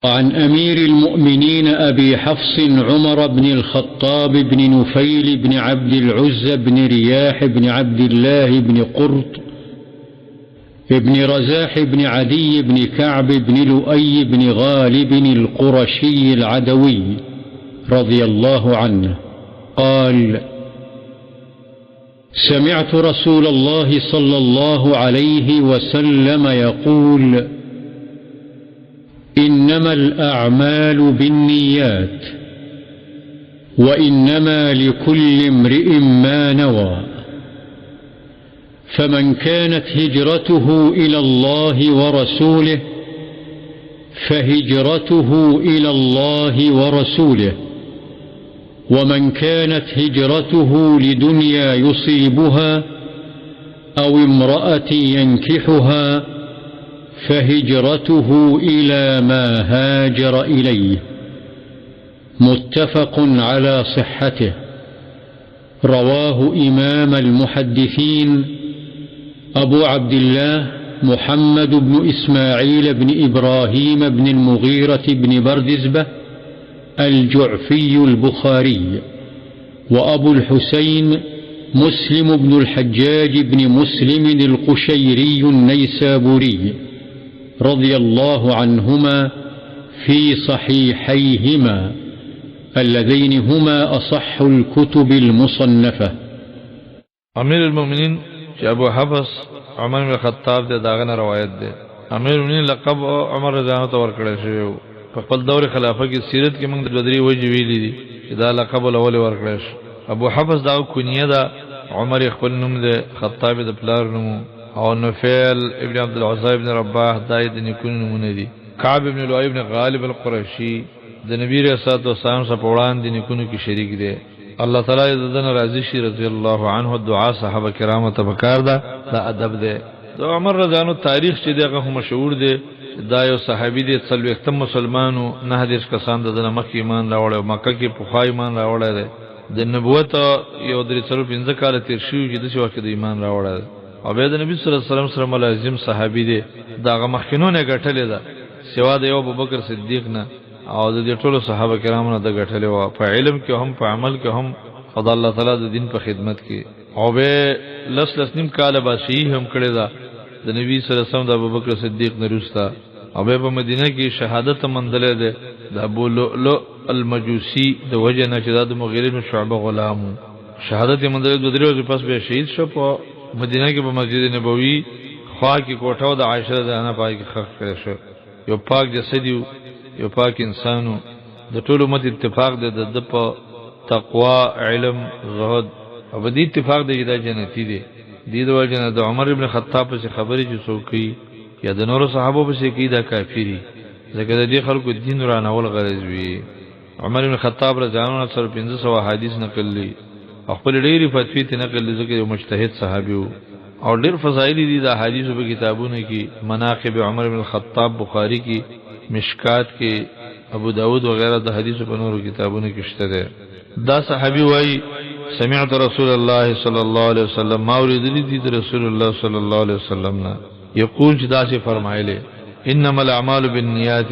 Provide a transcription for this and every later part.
عن أمير المؤمنين أبي حفص عمر بن الخطاب بن نفيل بن عبد العزى بن رياح بن عبد الله بن قرط ابن رزاح بن عدي بن كعب بن لؤي بن غالب القرشي العدوي رضي الله عنه قال: سمعت رسول الله صلى الله عليه وسلم يقول: إنما الأعمال بالنيات وإنما لكل امرئ ما نوى، فمن كانت هجرته إلى الله ورسوله فهجرته إلى الله ورسوله، ومن كانت هجرته لدنيا يصيبها أو امرأة ينكحها فهجرته إلى ما هاجر إليه. متفق على صحته. رواه إمام المحدثين أبو عبد الله محمد بن إسماعيل بن إبراهيم بن المغيرة بن بردزبة الجعفي البخاري، وأبو الحسين مسلم بن الحجاج بن مسلم القشيري النيسابوري رضي الله عنهما في صحيحيهما اللذين هما أصح الكتب المصنفة. أمير المؤمنين أبو حفص عمر بن الخطاب ده داغنا روایت ده. امیر المؤمنین لقب عمر رضی الله عنه ورکړل شوی په خپل دور خلافت کې سیرت کې موږ د بدري وجه ویلي دي چې دا لقب الاول ورکړل شو. ابو حفص دا کنیه ده، عمر خپل نوم ده، خطاب د پلار نوم، او نفیل ابن عبد العزى ابن رباح دای د نیکونو نمونه دي. کعب ابن لؤي ابن غالب القرشي د نبی رسول الله صلی الله علیه وسلم په وړاندې نیکونو کې شریک دي. الله تعالی ددن راضي شي رضی الله عنه. دعا صحابه کرامو ته وکړه دا ادب ده. د عمر رضی الله عنه تاریخ چې دغه مشهور دی، دا یو صحابي دی څلوېښتم مسلمانو، نه حدیث کسان د مکه ایمان راوړل، مکه کې پخوا ایمان راوړل دی. د نبوت یو درې څلور پنځه کال تیر شوي چې داسې وخت د ایمان راوړل، او بیا د نبی صلی الله علیه وسلم سره ملازم صحابي دی. دغه مخکینو نه ګټلې ده سوا د یو ابوبکر صدیق نه، او د دې ټولو صحابه کرامو نه د ګټلې و په علم کې هم په عمل کې هم، خدای الله تعالی د دین په خدمت کې. او به لس نیم کال با شهید هم کړی ده د نبی صلی الله علیه وسلم د ابوبکر صدیق نه وروسته، او به په مدینه کې شهادت منځله ده د ابو لؤلؤ المجوسی د وجه نه چې د مغیره بن شعبه غلام شهادت منځله د درې ورځې پس به شهید شو. په مدینه کې په مسجد نبوي خوا کې کوټه د عائشه د انا پای کې خښ کړی شو. یو پاک جسد یو پاک انسانو، د ټولو امت اتفاق ده د په تقوا، علم، زهد، او په دې اتفاق ده چې دا جنتی دي. دې د وجه نه د عمر ابن خطاب په خبرې چې څوک یا د نورو صحابه په کې دا کافری، ځکه د دې خلکو دین رانول غرض وي. عمر ابن خطاب رضی الله عنه سره 1500 حدیث نقل لي، خپل ډېری فتوی ته نقل لي، ځکه یو مجتهد صحابي وو، او ډېر فضایل دي د حدیثو په کتابونو کې. مناقب عمر ابن خطاب بخاری کې، مشکات کې، ابو داود وغیرہ د حدیثو په نورو کتابونو کې شته ده. دا صحابي وایي سمعت رسول الله صلی الله علیه وسلم، ما اوریدلی دي رسول الله صلی الله علیه وسلم نه یقول چې دا څه فرمایله: انما الاعمال بالنیات،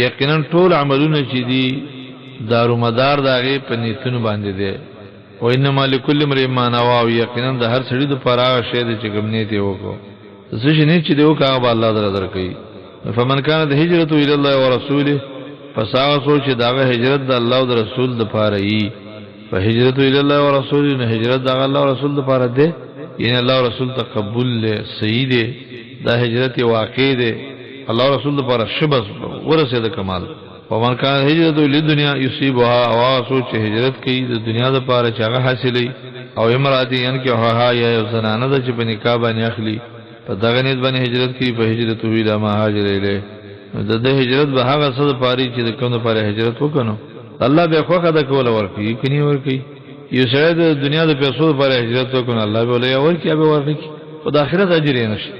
یقینا ټول عملونه چې دي دارو مدار دغه په نیتونو باندې دي. او انما لكل امرئ ما نوى، یقینا د هر سړي د پاره شی د چې کوم نیت یې وکړو، څه شي نه چې دی وکړه به الله درکړي. فمن كانت هجرته الى الله ورسوله، پس هغه څوک چې دغه هجرت د الله او د رسول د پاره یي، فهجرته الى الله ورسوله، نه هجرت د الله او رسول د پاره ده، یعنی الله او رسول تقبل له صحیح ده، دا هجرت واقع ده، الله او رسول د پاره شبس ورسه د کمال. ومن كان هجرته للدنيا يصيبها، او هغه څوک چې هجرت کوي د دنیا د پاره چې هغه حاصلې، او امراتی یعنی که ها یا زنانه د چې په نکاح باندې اخلي، په دغه نیت باندې هجرت کوي، په هجرت ویلا ما هاجر الیه، د هجرت به هغه څه د پاره چې د کوم د پاره هجرت وکړو الله به خوخه د کول ورکی کني ورکی. یو شاید د دنیا د پیسو لپاره هجرت وکړو الله به ولې ورکی، به ورکی په آخرت اجر یې نشي.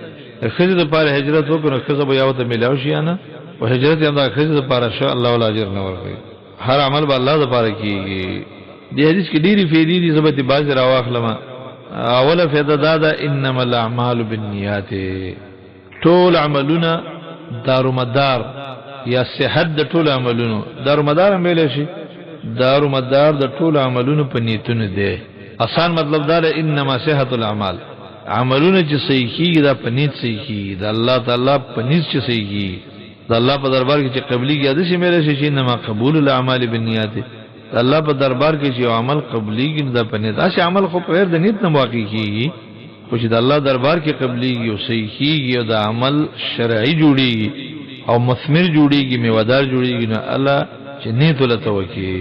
خځه د لپاره هجرت وکړو، خځه به یو ته ملاو شي نه، او هجرت هم د خځه لپاره شو الله ول اجر نه ورکی. هر عمل به الله لپاره کیږي. دې حدیث کې ډېری فائدې دي، زبته باز راواخلم. اوله فائدہ دا ده انما الاعمال بالنیات، ټول عملونه دارو مدار یا صحت د ټول عملونو دار مدار ویل شي دار مدار د ټول عملونو په نیتونو دی آسان مطلب دا ده انما صحت الاعمال عملونه چې صحیح کیږي دا په نیت صحیح کیږي د الله تعالی په نیت چې صحیح کیږي د الله په دربار کې چې قبليږي د شي مې راشي چې انما قبول الاعمال بالنیات الله په دربار کې چې عمل قبليږي دا په نیت اشه عمل خو په غیر د نیت نه واقع کیږي خو چې د الله دربار کې قبليږي او صحیح کیږي او د عمل شرعي جوړيږي او مثمر جوړيږي میوادار جوړيږي نو الله چې نیت له توکي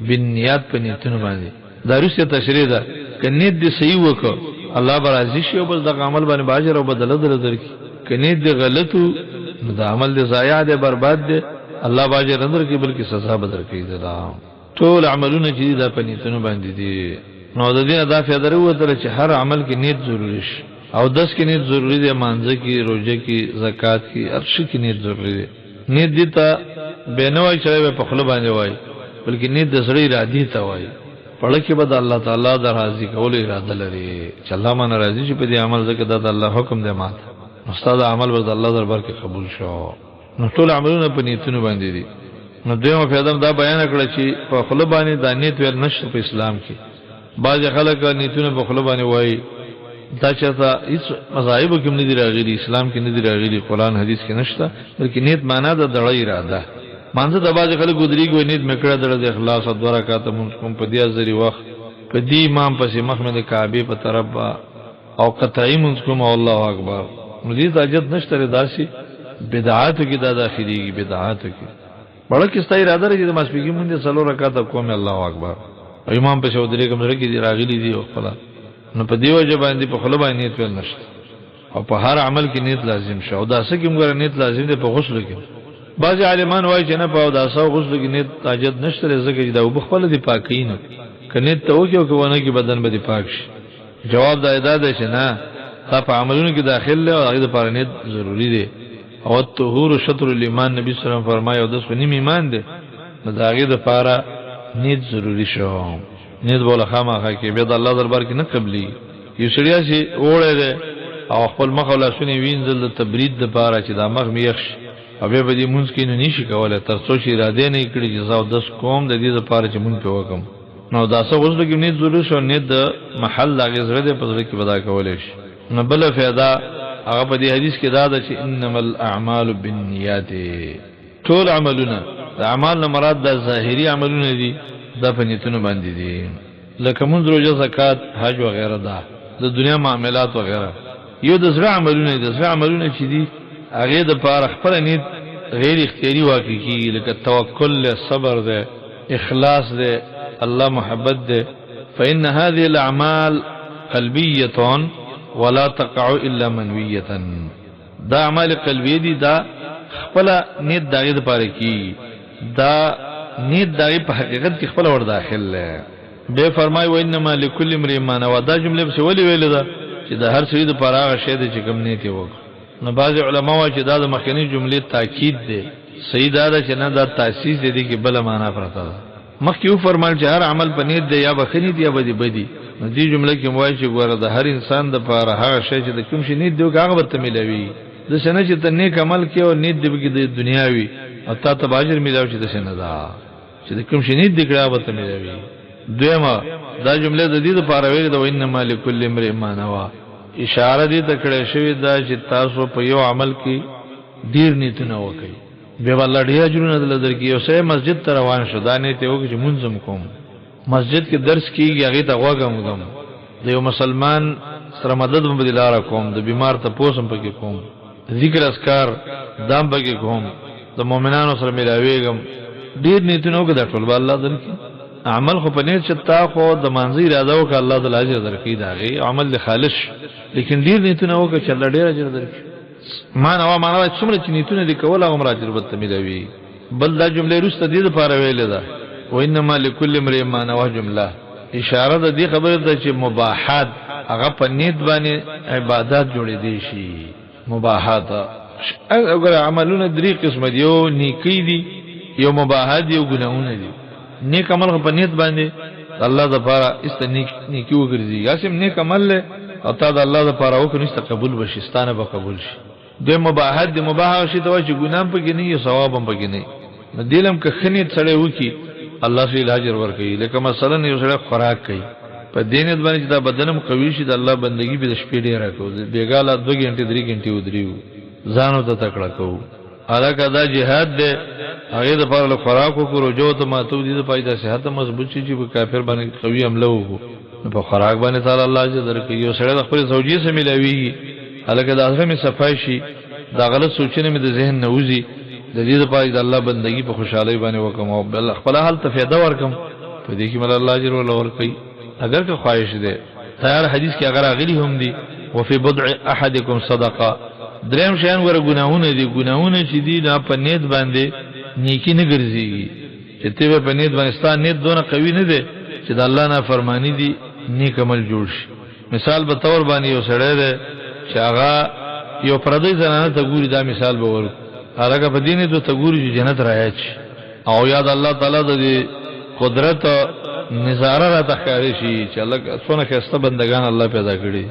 بالنیات په نیتونو باندې دا رسې تشریح ده ک نیت دې صحیح وکړه الله برازي شي او بس د عمل باندې باجر او بدل درکې ک نیت دې غلطو نو د عمل دې ضایع دې برباد دې الله باجر اندر کې بلکې سزا بدر کوي دا ټول عملونه چې دا په نیتونو باندې دي نو د دې ادا فائدہ وروته چې هر عمل کې نیت ضروری شي او 10 کې نیت ضروری دی مانځه کې روزه کې زکات کې هر شي کې نیت ضروری دی نیت دې ته بنوي چې په خپل باندې وای بلکې نیت د سړي ارادي ته وای پړه کې به الله تعالی د راضي کول اراده لري چې الله مون راضي شي په دې عمل ځکه د الله حکم دی ماته استاد عمل به الله دربار کې قبول شو نو ټول عملونه په نیتونو باندې دي نو دیمه فائدہ دا بیان کړل چې په خپل باندې د نیت ور نشته په اسلام کې بعض خلک نیتونه په خپل باندې وای دا چې تا هیڅ مذاهب کې نه دی راغلي اسلام کې نه دی راغلي قران حدیث کې نشته بلکې نیت معنا د دړی اراده مانځه د باز خلک ګدري ګو نیت مکړه د اخلاص او دوه رکعات مونږ کوم په دې ازري وخت په دې امام پسې مخ مې د کعبه په طرف او قطعی مونږ کوم الله اکبر مزید اجت نشته داسي بدعات کې دا داخليږي بدعات کې بڑا کستا اراده لري چې د مسبيګي مونږ صلو رکعات کوم الله اکبر امام په شو درې کوم سره کې راغلي دي او خپل نو په دیو ځبان دي په خپل باندې نیت ول نشته او په هر عمل کې نیت لازم شو دا څه کوم غره نیت لازم دي په غسل کې بعض عالمان وایي چې نه په داسو غسل کې نیت حاجت نشته زکه چې دا وبخل دي پاکین کنه ته وکيو کوونه کې بدن به دي پاک شي جواب دا ادا ده چې نه تا په عملونو کې داخل له هغه لپاره نیت ضروری دي او طهور شطر الایمان نبی صلی الله علیه وسلم فرمایي او د سنیم ایمان دي دا هغه لپاره نیت ضروری شو نیت بوله خامخا کې به د الله دربار کې نه قبلي یو شریعه چې وړه ده او خپل مخ ولا شنو وینځل د تبرید د پاره چې دا مخ میخ او به دې مونږ کې نه نشي کولای تر څو چې اراده نه کړی چې زاو 10 کوم د دې لپاره چې مونږ په وکم نو دا څه غوښتل کې نیت ضروري شو نیت د محل هغه زړه د پزړه کې ودا کولای شي نو بل فائدہ هغه په دې حدیث کې دا ده چې انما الاعمال بالنیات ټول عملونه د اعمال نه مراد د ظاهري عملونه دي د پنيتونو باندې دي لکه مونږ روزه زکات حج و غیره ده د دنیا معاملات و غیره یو د زړه عملونه دي د زړه عملونه چې دي هغه د پاره خپل نیت غیر اختیاري واقع کیږي لکه توکل له صبر ده اخلاص ده الله محبت ده فإن هذه الأعمال قلبية ولا تقع إلا منوية دا اعمال قلبی دي دا خپل نیت دغه د پاره کی دا نیت دغه په حقیقت کې خپل ور داخل له به فرمای و انما لكل امرئ ما نوى دا جمله په ولي ویل دا چې د هر څه د پاره هغه شی چې کوم نیت وک نو بعض علما وايي چې دا د مخکنی جملې تاکید ده صحیح دا چې نه دا تاسیس دي کې بل معنا پرته ده مخکې فرمایل چې هر عمل په نیت دی یا بخنی دی یا بدی نو دې جمله کې موایي چې ګوره د هر انسان د پاره هغه شی چې د کوم شي نیت دی هغه به ملوي د سنه چې ته نیک عمل کې او نیت دی کې د دنیاوي او تا ته باجر ملاوي چې د سنه دا چې د کوم شي نیت دی هغه به ملوي دویمه دا جمله د دې لپاره ویل دا انما لكل امرئ ما نوى اشاره دې تکړه شوی دا چې تاسو په یو عمل کې ډیر نیتونه وکړي به الله ډیر اجرونه درکې یو سه مسجد ته روان شو دا نه ته وکړي چې منظم کوم مسجد کې درس کیږي هغه ته غوږم د یو مسلمان سره مدد مبدلاره کوم د بیمار ته پوسم پکې کوم ذکر اذکار دام پکې کوم د مؤمنانو سره ملاويګم ډیر نیتونه وکړه ټول الله درکې عمل خو په نیت چې تا خو د منځي اراده وکړه الله د اجر درکې دا غي عمل خالص لیکن ډیر نیتونه وکړه چې الله ډیر اجر درکې معنا څومره چې نیتونه دي کول هغه مراتب به ملوي بل دا جمله روسته دي لپاره ویل ده وانما لكل امرئ ما نوى جمله اشاره ده دې خبره ده چې مباحات هغه په نیت باندې عبادت جوړې دي شي مباحات اگر عملونه درې قسم دي یو نیکی دي یو مباحات دي یو ګناونه دي نیک عمل په نیت باندې الله لپاره نیکی وګرځي یاسم نیک عمل له او تا د الله لپاره وکړي نشته قبول بشي ستانه به قبول شي د مباحت د مباح شي ته چې ګنام پکې نه یو ثواب هم پکې نه نو دلم که خنیت سره وکی الله سي اجر ورکړي لکه مثلا یو سره خوراک کوي په دینت باندې چې دا بدنم قوي شي د الله بندگی به د شپې ډیر راکو بیګاله 2 غنټه 3 غنټه ودریو ځانو ته تکړه کو الکه دا jihad ده هغه د پر له خوراک کو رجو ته ماتو دي د پایده صحت مضبوط شي چې کافر باندې قوي حمله وکړو په خوراک باندې تعالی الله اجر درکړي یو سره د خپل زوجي سره ملوي الکه د اخره می صفای شي دا غلط سوچنه می د ذهن نوځي د دې لپاره د الله بندگی په خوشحالي باندې وکم او بل خپل حال ته فایده ورکم په دې کې مل الله اجر ورکړي اگر که خواهش ده تیار حدیث کې اگر غلی هم دي وفي بضع احدكم صدقه دریم شان ور ګناونه دي ګناونه چې دي نه په نیت باندې نیکی نه ګرځي چې ته په نیت باندې ستاسو نیت دونه قوي نه ده چې د الله نه فرمانی دي نیک عمل جوړ شي مثال به تور باندې یو سړی ده چې هغه یو پردی زنانه ته ګوري دا مثال به ورو هغه په دینه ته ګوري چې جنت راځي او یاد الله تعالی د قدرت نظاره را تخکاری شي چې الله څونه خسته بندگان الله پیدا کړی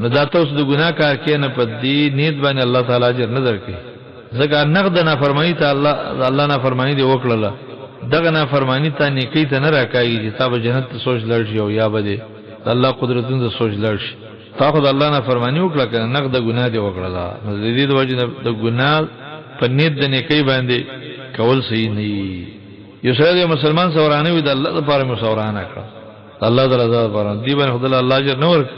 نو دا تاسو د ګناه کار کې نه پدې نیت باندې الله تعالی اجر نه درکړي ځکه نقد نه فرمایي ته الله نه فرمایي دی وکړه دغه نه فرمانی ته نیکی ته نه راکایي چې تاسو جنت ته سوچ لړ شي او یا بده الله قدرتونو ته سوچ لړ شي تاسو د الله نه فرمانی وکړه کنه نقد ګناه دی وکړه نو د دې د وجه د ګناه په نیت د نیکی باندې کول صحیح نه یو سره مسلمان سورانه وي د الله لپاره مسورانه کړ الله د رضا لپاره دی باندې خدای الله اجر نه ورک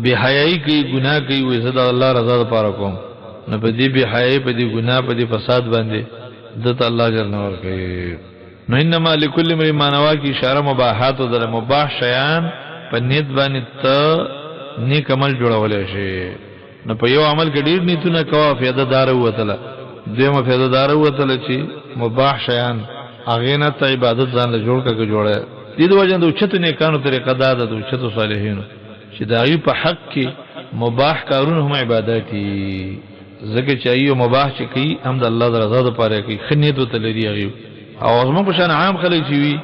بے حیائی کوي ګناه کوي وې زدا الله رضا لپاره کوم نه په دې بے حیائی په دې ګناه په دې فساد باندې د الله اجر نه ورکړي نو انما لكل امرئ ما نوى کی اشاره مباحات او د مباح شیان په نیت باندې ته نیک عمل جوړول شي نو په یو عمل کې ډیر نیتونه کوه فایده دار وته دیمه فایده دار وته چې مباح شیان هغه نه ته عبادت ځان له جوړ کړه جوړه دې د وجه د اوچته نیکانو طریقه دا د اوچته صالحینو چې دایي په حق کې مباح کارونه هم عبادت دي زکه چې ایو مباح چې کوي هم د الله رضا لپاره کوي خنیت ته لري هغه او زموږ په شان عام خلک چې وي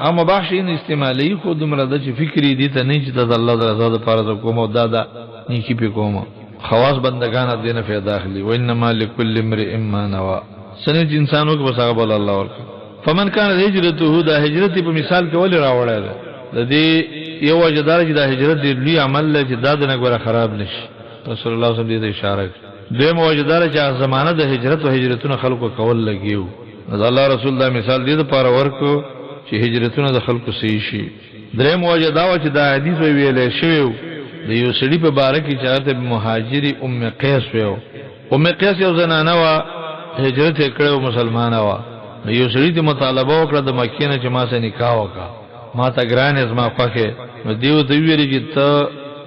اما مباح شي استعمالي خو د مرده چې فکری دي ته نه چې د الله رضا لپاره کوم او دا نیکی په کوم خواص بندگان دینه فایده اخلي و انما لكل امرئ ما نوى سنه انسانو کې بس هغه بل الله ورک فمن كان هجرته دا هجرت په مثال کې ولې راوړل د دې یو وجدار چې دا هجرت دی لوی عمل له چې دا د نګوره خراب نشي رسول الله صلی الله علیه وسلم دې اشاره دوی موجدار چې زمانه د هجرت او هجرتونو خلکو کول لګیو الله رسول الله مثال دې لپاره ورکو چې هجرتونه د خلکو صحیح شي درې موجدا و چې دا حدیث ویلې شوی د یو سړي په باره کې چې هغه مهاجری ام قیس ویو ام قیس یو زنانه وا هجرت کړو مسلمانه وا یو سړي د مطالبه وکړه د مکې نه چې ما سره نکاح وکړه ما ته ګران ازما خوخه نو دیو ته ویری چې ته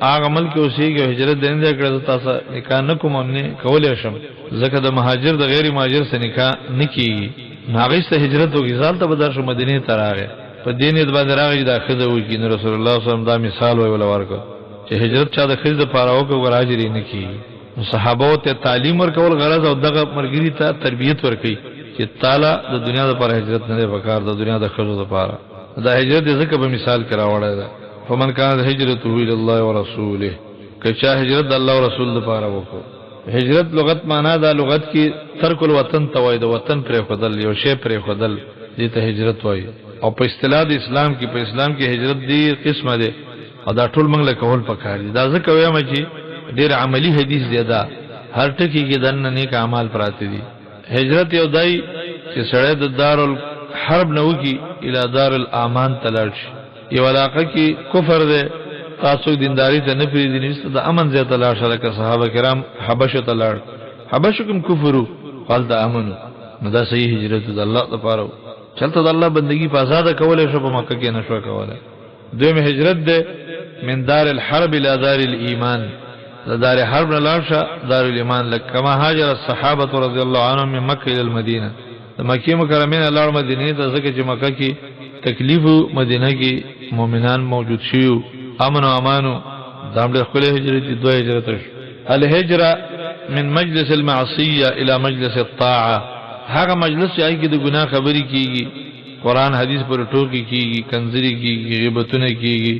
هغه ملک اوسېږي هجرت دنده کړه تاسو نکاح نه کوم نه کولای شم ځکه د مهاجر د غیر مهاجر سره نکاح نکېږي هغه ته هجرت وکړي ځال ته بدر شو مدینه ته راغی په دینه د باندې راغی د خزه وکړي نو رسول الله صلی الله علیه وسلم دا مثال ویل ورکړ چې هجرت چا د خزه لپاره وکړي وراجری نکېږي صحابه ته تعلیم ورکول غرض او دغه مرګري ته تربیت ورکړي چې تعالی د دنیا لپاره هجرت نه وکړ د دنیا د خزه لپاره دا هجرت ځکه په مثال کې راوړل ده فمن كان هجرته الى الله ورسوله کچا هجرت د الله او رسول لپاره وکړو هجرت لغت معنا دا لغت کې ترک الوطن توای د وطن پر خدل یو شی پر خدل دې ته هجرت وای او په اصطلاح د اسلام کې په اسلام کې هجرت دی قسمه ده او دا ټول موږ له کول پکار دي دا ځکه وایم چې ډېر عملی حدیث دی دا هر ټکی کې دنه نیک اعمال پراته دي هجرت یو دای چې سړی د دارالحرب نه وکی الی دار الامان تلل شي یو علاقه کې کفر ده تاسو دینداری ته نه پریدي نشته د امن ځای ته لاړ شل که صحابه کرام حبشه ته لاړ حبشه کوم کفرو قال د امن نو دا صحیح هجرت د الله لپاره چلته د الله بندگی په آزاد کولې شو په مکه کې نشو کوله دویم هجرت ده من دار الحرب الى دار الايمان دار حرب نه لاړ شه دار الايمان لکما هاجر الصحابه رضی الله عنهم من مکه الى المدینه د مکه مکرمه نه لاړ مدینه ته ځکه چې مکه کې تکلیف مدینه کې مؤمنان موجود شيو امن او امانو دامله خپل هجرت دوه هجرت الهجره من مجلس المعصيه الى مجلس الطاعه هغه مجلس چې کې د ګناه خبري کیږي قران حدیث پر ټوکی کیږي کنځري کیږي غیبتونه کیږي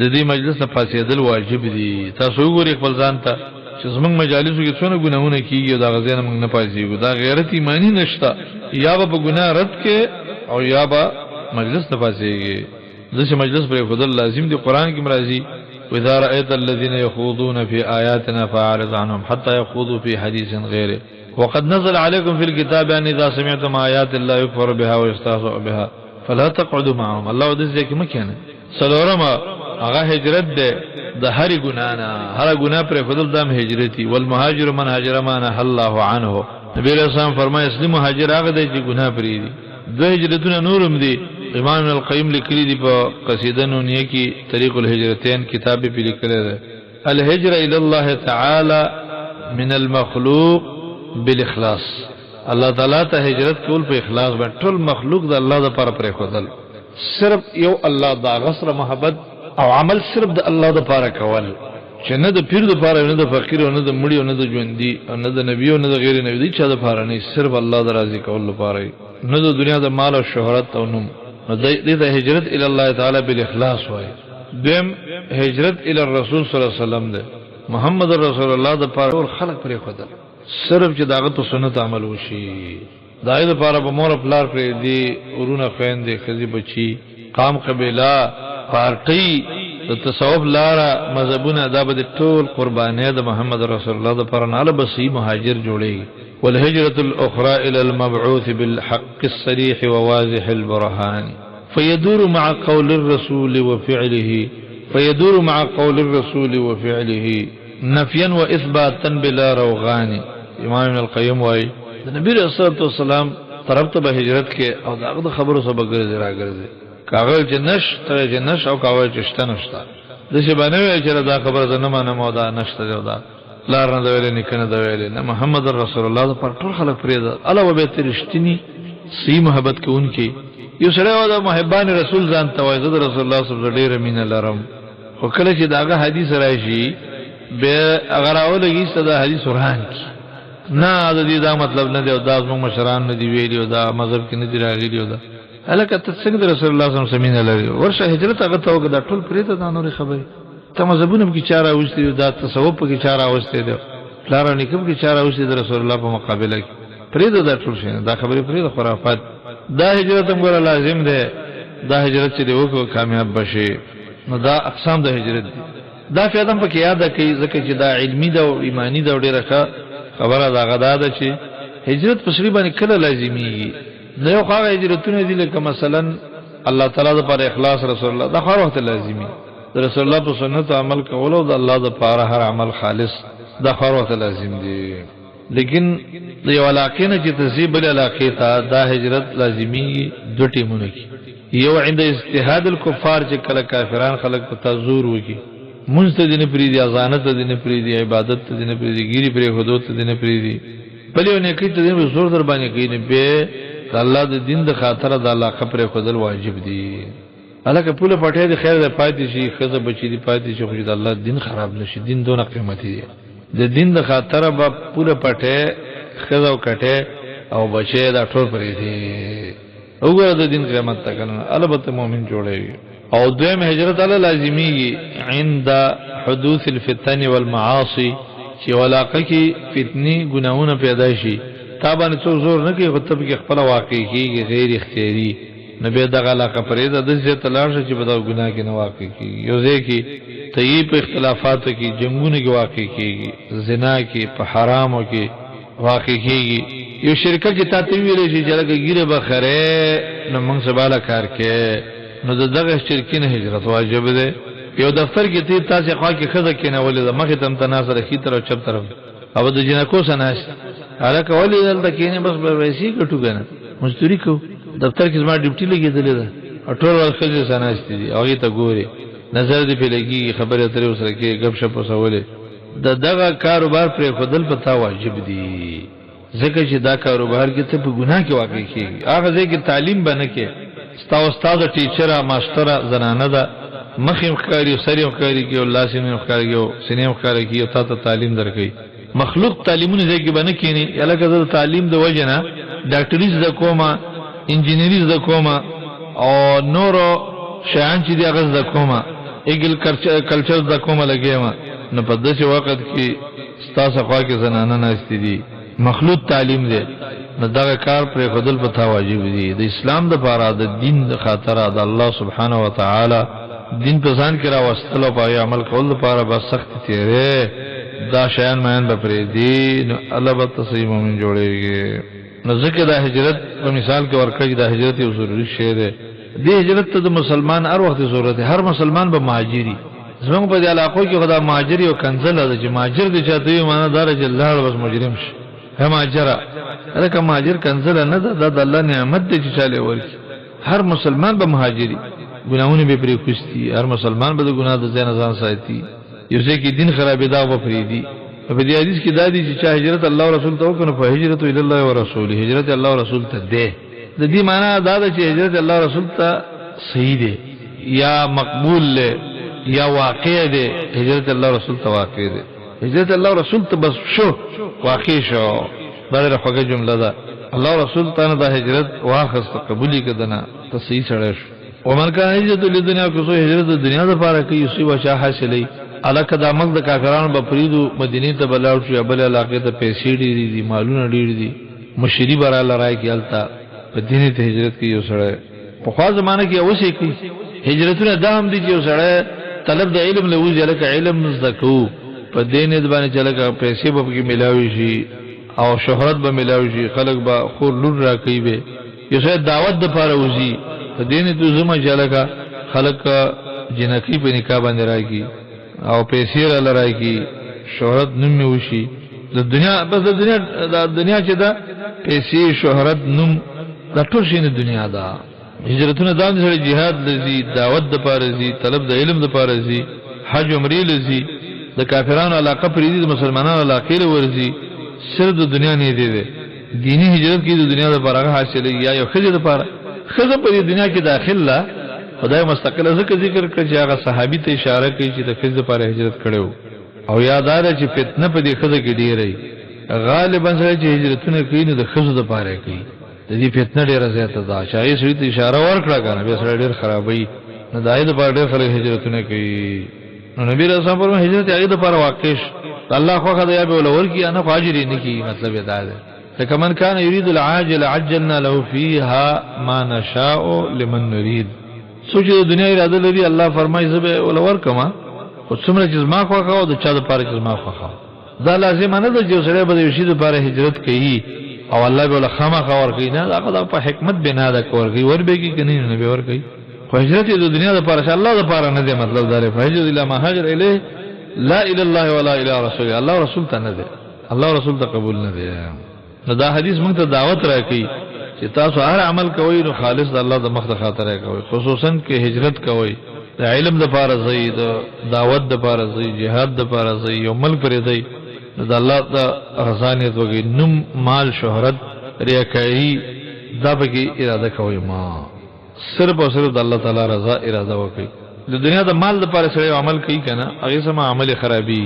د دې مجلس نه فاسیدل واجب دي تاسو وګورئ خپل ځان ته چې زمونږ مجالسو کې څونه ګناهونه کیږي او دا غزينه موږ نه پاتېږو دا غیرت ایمانی نشته یا به ګناه رد کې او یا به مجلس نه پاتېږي ځکه مجلس پر خدای لازم دی قران کې مرাজি واذا رايت الذين يخوضون في اياتنا فاعرض عنهم حتى يخوضوا في حديث غيره وقد نزل عليكم في الكتاب ان اذا سمعتم ايات الله يكفر بها ويستهزأ بها فلا تقعدوا معهم الله دې ځکه مکنه سلورما هغه هجرت ده د هر ګنا نه هر ګنا پر خدای دام هجرتي والمهاجر من هاجر ما نهى الله عنه نبی رسول الله فرمایي اسلام مهاجر هغه دی چې ګنا پری دي د هجرتونو نورم دي امام القیم لیکلی دی په قصیده نونیه کې طریق الهجرتین کتاب په لیکل ده الهجره الى الله تعالی من المخلوق بالاخلاص الله تعالی ته هجرت کول په اخلاص باندې ټول مخلوق د الله لپاره پرې خدل صرف یو الله دا غسر محبت او عمل صرف د الله لپاره کول چې نه د پیر لپاره نه د فقیر نه د مړي نه د ژوندۍ نه د نبی او نه د غیر نبی چې لپاره نه صرف الله د راضي کول لپاره نه د دنیا د مال او شهرت او نوم نو د هجرت الى الله تعالی بالاخلاص وای دیم هجرت الى الرسول صلی الله علیه وسلم ده محمد رسول الله د پاره ټول خلق پرې خدل صرف چې داغه ته سنت عمل وشي دای د پاره به مور پلار پرې دی ورونه خويندې خزي بچي قام قبيله پارټي د تصوف لاره مذهبونه دا به ټول قربانې د محمد رسول الله د پاره نه بسې مهاجر جوړي والهجرة الأخرى إلى المبعوث بالحق الصريح وواضح البرهان فيدور مع قول الرسول وفعله نفيا وإثباتا بلا روغان امام ابن القیم وای د نبی رسول الله والسلام طرف ته به هجرت کې او داغه خبرو سره بغیر راګرځي کاغذ جنش او کاغذ چشته نشته د څه باندې چې دا خبره نه مانه مودا نشته دا لار نه ویل نه کنه دا ویل نه محمد رسول الله پر ټول خلک فریدا الله به ترشتنی سی محبت کوونکی یو سره دا محبان رسول ځان توایز رسول الله صلی الله علیه وسلم لرم خو کله چې داغه حدیث راشي به اگر اولګي صدا حدیث وران کی نه دا مطلب نه دی او دا زموږ مشران نه دی ویلی او دا مذهب کې نه دی راغلی او دا الکه څنګه رسول الله صلی الله علیه وسلم لري ورشه هجرت هغه ته وګدا ټول پریته دا نور خبره ته مذهبونه کې چاره اوسته دا تصوف کې چاره اوسته دی لاره نکم کې چاره اوسته د رسول الله په مقابله کې پریته دا ټول شي دا خبره پریته خرافات دا هجرت هم ګور لازم ده دا هجرت چې دی وکړو کامیاب بشي نو دا اقسام د هجرت دي دا فیدم پکې یاد کړئ ځکه چې دا علمي ده او ایمانی ده ډیره خبره دا غدا ده چې هجرت په شری باندې کله لازمي نه یو خو هجرتونه دي لکه مثلا الله تعالی د پر اخلاص رسول الله دا خو وخت لازمي رسول الله په سنت عمل کول او د الله د پر هر عمل خالص دا خو وخت لازم دي لیکن د یو علاقې نه چې تذیب له علاقې ته دا هجرت لازمي دوه ټیمونه کې یو عند اجتهاد الكفار چې کله کافران خلق په تزور وکي مستدین پریدي ازانت دین پریدي عبادت دین پریدي ګيري پری حدود دین پریدي بلونه کې ته دین زور در باندې کې نه به الله د دین د خاطر د علاقه پر خدل واجب دي الکه پوله پټه دي خیر د پاتې شي خزه بچی دي پاتې شي خو د الله دین خراب نشي دین دونه قیمتي دي د دین د خاطر به پوله پټه خزه او کټه او بچي دا ټول پرې دي وګوره د دین قیمت تکل البته مؤمن جوړي او دویم هجرت علی لازمی عند حدوث الفتن والمعاصي چې علاقه کې فتنی ګناونه پیدا شي تابانه څو زور نه کوي خطب کې خپل واقع کیږي غیر اختیاري نبی دغه علاقه پرې د دې تلاش چې په دا ګناه کې نه واقع کیږي یو ځکه طیب اختلافاتو کې جنگونه کې واقع کیږي زنا کې په حرامو کې واقع کیږي یو شرکت چې تاسو ویلې چې لکه ګیره بخره نو موږ سباله کار کې نو دغه شرکین هجرت واجب ده یو دفتر کې تاسو خوا کې خزه کې نه ولې مخه تم تناصر خې تر او چپ طرف او د جنکو سناش الکه ولې دلته کې نه بس ویسي کټو کنه مزدوري کو دفتر کې زما ډیوټي لګېدلې ده ټول وخت خزه سناش دي او ته ګوري نظر دې په لګي خبره ترې وسره کې غب شپ وسولې دغه کاروبار پر خودل پتا واجب دي ځکه چې دا کاروبار کې ته په ګناه کې واقع کیږي هغه ځکه تعلیم باندې کې استاد ټیچر ماستر زنانه ده مخیم خاري سریم خاري کې الله سینې خاري او سینې خاري کې او ته تعلیم درکې مخلوق تعلیمونه ځکه باندې کینی الګا د تعلیم د وجنه ډاکټري ز کومه انجینری ز کومه او نورو شیان چې دغه ز کومه ایګل کلچر ز کومه لګیما نو په داسې وخت کې ستاسو خوا کې زنانه ناشتي دي مخلوط تعلیم دی نو دا کار پر خودل په واجب دي د اسلام د پاره د دین د خاطر د الله سبحانه و تعالی دین په ځان کې راوستل او په عمل کول لپاره به سخت تیرې دا شیان مېن به پرې دي نو الله به تصمیم مومن جوړيږي نو ځکه دا هجرت په مثال کې ورکړي دا هجرت یو ضروري شی دی د هجرت ته د مسلمان هر وخت ضرورت دی هر مسلمان به مهاجري زموږ په علاقو کې خدا مهاجر یو کنزل ده چې مهاجر دي چاته یو معنا دار چې الله بس مجرم شي هم مهاجر هغه مهاجر کنزل نه ده د الله نعمت دي چې چاله ورکی هر مسلمان به مهاجري ګناونه به پرې کوستي هر مسلمان به د ګناه د ځان ځان ساتي یو ځکه چې دین خرابې دا به پرې دي په دې حدیث کې دا دي چې هجرت الله او رسول ته وکړي په هجرت الی الله او رسول هجرت الله او رسول ته ده د دې معنا دا ده چې هجرت الله او رسول ته صحیح ده یا مقبول له یا واقع ده هجرت الله رسول ته واقع ده هجرت الله رسول ته بس شو واقع شو دا له خوږه جمله ده الله رسول ته دا هجرت واخص قبولي کدنه ته صحیح سره شو ومن کان هجرت لدنیا کو سو هجرت د دنیا لپاره کوي سی وشا حاصلې الکه د عمل د کافرانو په پریدو مدینه ته بلاړ شو بل علاقه ته پیسې ډېری دي مالونه ډېری دي مشری براله راي کې التا په دینه ته هجرت کوي یو سره په خوا زمانه کې اوسې کوي هجرتونه دام دي چې یو سره طلب د علم له وجه لکه علم زکو په دینه باندې چې لکه پیسې به کې ملاوي شي او شهرت به ملاوي شي خلک به خور لور را کوي به یو سره دعوت د پاره وځي په دینه ته زما چې لکه خلک جنکی په نکاح باندې راځي او پیسې را لراږي شهرت نوم وشي د دنیا بس د دنیا چې دا پیسې شهرت نوم د ټول شي د دنیا دا هجرتونه د سره jihad لذي دعوت د پارزي طلب د علم د پارزي حج عمره لذي د کافرانو علاقه پریدي د مسلمانانو علاقه ورزي سر د دنیا نه دی دینی هجرت کی د دنیا د پاره حاصله یا یو خځه د پاره خځه په دنیا کې داخل لا خدای مستقل ذکر کړ چې هغه صحابي ته اشاره کوي چې د خځه لپاره هجرت کړو او یادار چې فتنه په دې خځه کې ډیره غالبا سره چې هجرتونه کوي نو د خځه لپاره کوي د دې فتنه ډیره زیاته ده چې هغه سړي ته اشاره ورکړه کنه به سره ډیر خرابوي نو دای د پاره ډیر خلک هجرتونه کوي نو نبی رسول الله فرمایي هجرت هغه لپاره واقع الله خو خدای به ولور کی انا فاجری نه کی مطلب دا ده لکه من کان یرید العاجل عجلنا له فيها ما نشاء لمن نريد سوچ د دنیا اراده لري الله فرمایي زبه ولور کما او څومره چې ما خو خو د چا د پاره چې ما خو خو دا لازم نه ده چې سره به شي د پاره هجرت کوي او الله به له خامہ خور کوي نه دا په حکمت بنا ده کور کوي ور به کې کني نه به ور کوي خو هجرت د دنیا د پاره الله د پاره نه ده مطلب دا لري فهجر الى ما هاجر الیه لا اله الا الله ولا اله الا رسول الله رسول ته نه ده الله رسول ته قبول نه ده نو دا حدیث موږ ته دعوت راکړي چې تاسو هر عمل کوئ نو خالص د الله د مخ ته خاطر کوئ خصوصا کې هجرت کوئ د علم د پاره زئی د دعوت د پاره زئی jihad د پاره زئی یو ملک پرې دی د الله د رضانیت وګي نم مال شهرت ریاکاری دا به کې اراده کوي ما صرف او صرف د الله تعالی رضا اراده وکړي د دنیا د مال د پاره سره عمل کوي کنه هغه سم عمل خرابي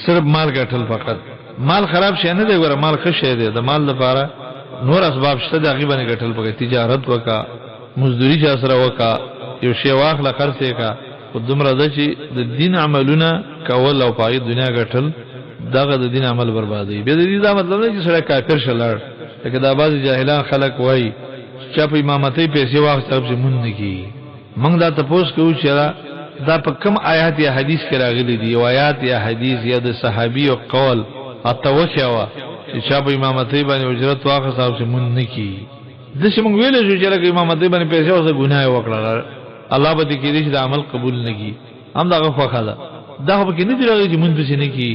صرف مال ګټل فقط مال خراب شي نه دی ګوره مال ښه شي دی د مال لپاره نور اسباب شته د هغه باندې ګټل پکې تجارت وکا مزدوري چا سره وکا یو شی واخله خرڅه کا او دومره د چې د دین عملونه کول او پای دنیا ګټل دغه د دین عمل بربادي به د دې دا مطلب نه چې سره کافر شلړ لکه دا بعض جاهلان خلک وای چې په امامتۍ پیسې واخته چې مونږ نه کی موږ دا تاسو کوو چې دا په کوم آیات یا حدیث کې راغلي دي او آیات یا حدیث یا د صحابي او قول اتوخوا چې چا په امامتۍ باندې اجرت واخصه چې مونږ نه کی د څه موږ ویل شو چې لکه امامتۍ باندې پیسې اوسه ګناه وکړه الله به دې کې دې د عمل قبول نه کی هم دا خو خاله دا به کې نه دی راغلی چې مونږ څه نه کی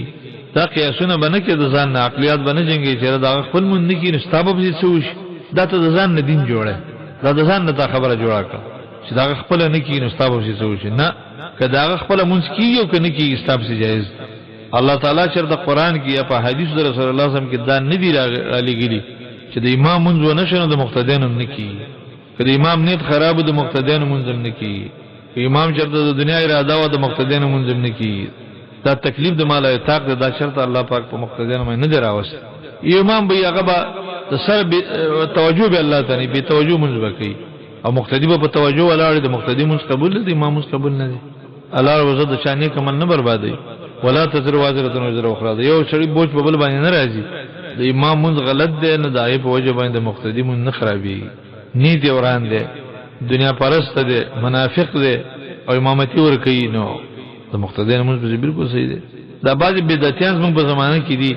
دا قیاسونه باندې کې د ځان عقلیات باندې جنګي چې دا خپل مونږ نه کی نستابه به څه وش دا ته د ځان نه دین جوړه دا د ځان نه خبره جوړه کړه چې دا خپل نه کی نستابه به څه وش نه کدا خپل مونږ کیو کنه کی استاب سي جایز الله تعالی چرته قران کې یا په حدیث د رسول الله صلی الله علیه وسلم کې دا نه دی راغلي چې د امام منځ نه شنه د مقتدیان نه کی کله امام نیت خراب د مقتدیان منځ نه کی امام چرته د دنیا اراده او د مقتدیان منځ نه کی دا تکلیف د مال اتاق دا شرط الله پاک په مقتدیان باندې نه دراوست امام به هغه به سر توجه به الله تعالی به توجه منځ وکي او مقتدی په توجه ولاړ د مقتدی منځ قبول دي امام منځ قبول نه دي الله رب عزت شانې کوم نه بربادي ولا تزر وازره وزر اخرى. یو شری بوج په بل باندې نه راځي. د امام منځ غلط دی نه دای په وجه باندې مقتدی مون نه خرابي. نیت وران دی، دنیا پرست دی، منافق دی او امامتی ور کوي نو د مقتدی مونږ به بالکل صحیح دی. دا بعض بدعتيان موږ په زمانه کې دي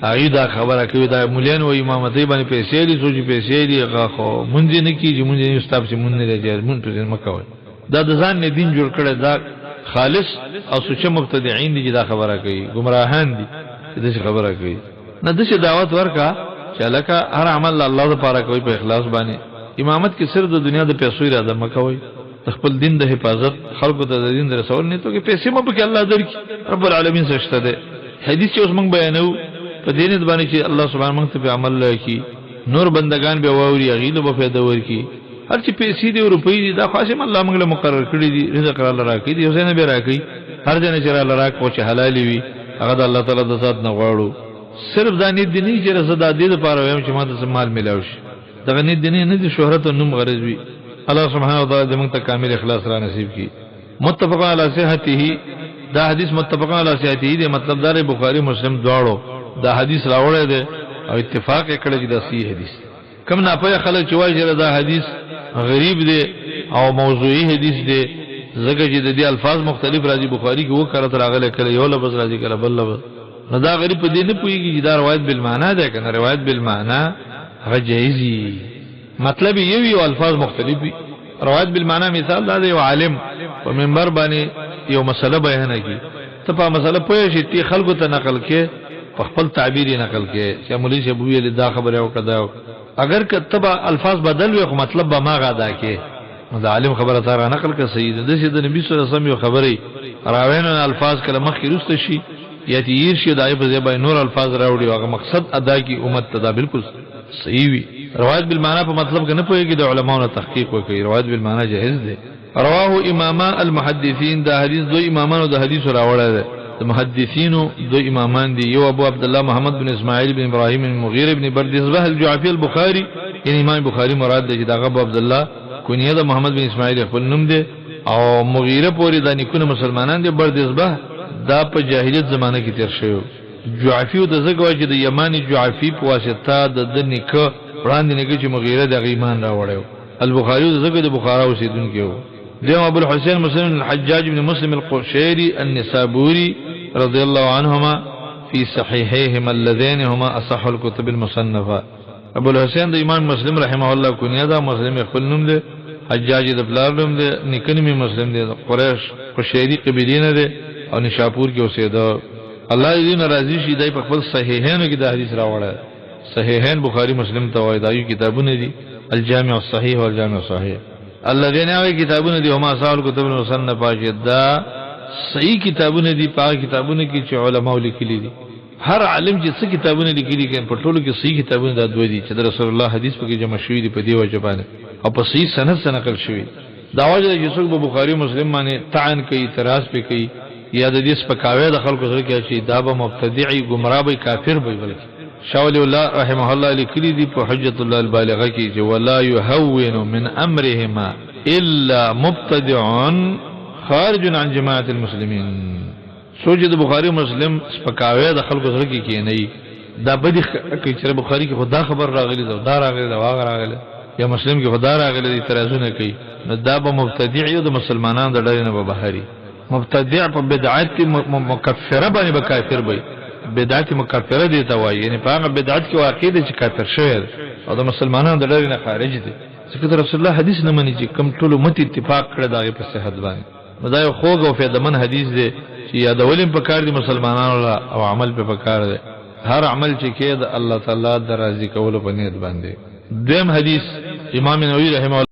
هغه دا خبره کوي دا مولین و امامتی باندې پیسې دي سوچي پیسې دي هغه خو مونږ نه کیږي مونږ نه استاد چې مونږ نه راځي مونږ په مکوي. دا د ځان نه دین جوړ کړي دا خالص او سوچ مبتدعين دي دا خبره کوي گمراهان دي دا خبره کوي. نه د دعوت ورکا چې لکه هر عمل الله لپاره کوي په اخلاص باندې. امامت کې صرف د دنیا د پیسو اراده مکوي، خپل دین د حفاظت خلکو ته د دین د رسول نه ته کې پیسې مو په کې الله درکې رب العالمین سشته ده. حدیث چې اوس موږ بیانو په دین باندې چې الله سبحانه موږ ته په عمل کوي نور بندگان به ووري غیله په فایده ورکی. هر چې پیسې دی او روپۍ دي دا خاصه الله موږ له مقرر کړی دي رزق الله راکړي دي حسین به راکړي هر ځنه چې الله راکړي چې حلال وي هغه د الله تعالی د ذات نه غواړو. صرف دا نه دي چې رسدا دې لپاره وایم چې ماته مال ملاوي شي دا نه دي نه دي شهرت او نوم غرض وي. الله سبحانه وتعالى دې موږ ته کامل اخلاص را نصیب کړي. متفق علی صحته دا حدیث متفق علی صحته دې مطلب دار بخاری مسلم دواړو دا حدیث راوړی دی او اتفاق کړی چې دا صحیح حدیث. کوم نه په خلک چې وایي چې دا حدیث غریب دی او موضوعي حدیث دی زګه چې د دې الفاظ مختلف راځي بخاری کې وکړه راغله کله یو لفظ راځي کله بل لفظ. نو دا غریب په دې نه پوهیږي چې دا روایت بالمعنی ده کنه روایت بالمعنی هغه جایزي مطلب یو یو الفاظ مختلف وي. روایت بالمعنی مثال دا دی یو عالم په منبر باندې یو مسله بیان کوي ته په مسله پوهې شې تی خلکو ته نقل کې په خپل تعبیر نقل کې چې مولوی شه بوې دا خبره او کدا اگر کتبه الفاظ بدل وي خو مطلب به ما غادا کې دا عالم خبره تاره نقل کې صحیح ده. د نبی صلی الله علیه وسلم یو خبره راوین الفاظ کله مخ کې رسته شي یا تیر شي دای په ځای نور الفاظ راوړي هغه مقصد ادا کی امت ته دا بالکل صحیح وي. روایت بالمعنی په مطلب کې نه پوهیږي د علماونو تحقیق وکړي روایت بالمعنی جائز ده. رواه امام المحدثین دا حدیث دو امامانو د حدیث راوړل ده. د محدثینو دو امامان دي یو ابو عبد الله محمد بن اسماعیل بن ابراهیم بن مغیره بن بردزبه الجعفی البخاری یعنی امام بخاری مراد ده چې دا ابو عبد الله کنیه د محمد بن اسماعیل خپل نوم ده او مغیره پوری د نیکونه مسلمانان دي. بردزبه دا په جاهلیت زمانه کې تیر شوی. جعفی د زګوای چې د یمانی جعفی په واسطه د نیکه وړاندې نیکه چې مغیره د ایمان راوړیو. البخاری د زګ د بخارا اوسیدونکو دیو ابو الحسین مسلم الحجاج بن مسلم القشيري النسابوري رضي الله عنهما في صحيحيهما اللذين هما اصح الكتب المصنفه. ابو الحسین د امام مسلم رحمه الله کنیه دا مسلم خپل نوم دی حجاج د پلار نوم دی نکنی مسلم دی قریش قشيري قبیلینه دی او نشاپور کې اوسېده. الله دې ناراضي شي دای په خپل صحیحین کې دا حدیث راوړل. صحیحین بخاری مسلم ته وایي دا یو کتابونه دي الجامع الصحيح والجامع الصحيح الذين هغه کتابونه دي هما اصحاب الكتب المصنفه دا صحیح کتابونه دي پاک کتابونه کې چې علما لیکلي دي. هر عالم چې څه کتابونه لیکلي کین په ټولو کې صحیح کتابونه دا دوی دي چې رسول الله حدیث په کې جمع شوی دي په دی وجه باندې او په صحیح سند سره نقل شوی. دا وجه چې څوک په بخاری مسلم باندې طعن کوي اعتراض په کوي یا د دې سپکاوی د خلکو سره کې چې دا به مبتدعي گمراه به کافر به بلکې شاول الله رحمه الله لیکلي دي په حجت الله البالغه کې چې ولا يهون من امرهما الا مبتدع خارج عن جماعه المسلمين. سوچ د بخاری مسلم سپکاوی د خلکو سره کې نه دا بدی کې چې بخاری کې خدا خبر راغلی دا راغلی دا واغ راغلی یا مسلم کې خدا راغلی اعتراضونه کوي نو دا به مبتدع یو د مسلمانانو د ډلې نه به بهري. مبتدع په بدعت مکفره باندې به کافر وي. بدعت مکفره دي ته وایي یعنی په هغه بدعت کې واقع دي چې کافر شوی او د مسلمانانو د ډلې نه خارج دي. ځکه رسول الله حدیث نه مني چې کوم ټول امت اتفاق کړی دا په صحت باندې. دا یو خوږ او فایدمن حدیث دی چې یادولم په کار دي مسلمانانو او عمل په کار دی. هر عمل چې کې د الله تعالی د راضي کولو په نیت باندې. دیم حدیث امام نووي رحمه